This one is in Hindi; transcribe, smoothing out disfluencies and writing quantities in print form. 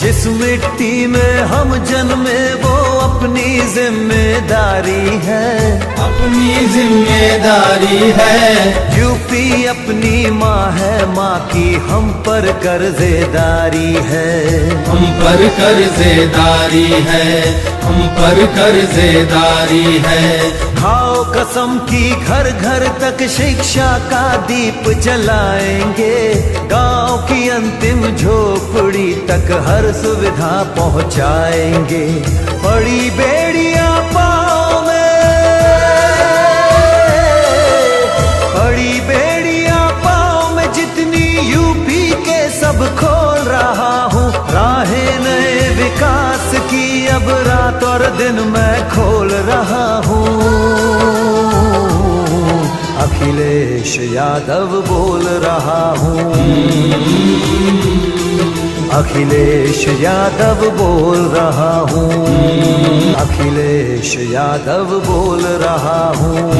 जिस मिट्टी में हम जन्मे वो अपनी जिम्मेदारी है, अपनी जिम्मेदारी है। यूपी अपनी माँ है, माँ की हम पर कर्जेदारी है, हम पर कर्जेदारी है, हम पर कर्जेदारी है। खाओ कसम की घर घर तक शिक्षा का दीप जलाएंगे, गांव की अंतिम झोपड़ी तक हर सुविधा पहुंचाएंगे। बड़ी बेड़ियां पाँव में, बड़ी बेड़ियां पाँव में जितनी यूपी के सब खोल रहा हूँ। राहें नए विकास की अब रात और दिन मैं खोल रहा हूँ। अखिलेश यादव बोल रहा हूँ, अखिलेश यादव बोल रहा हूँ, अखिलेश यादव बोल रहा हूँ।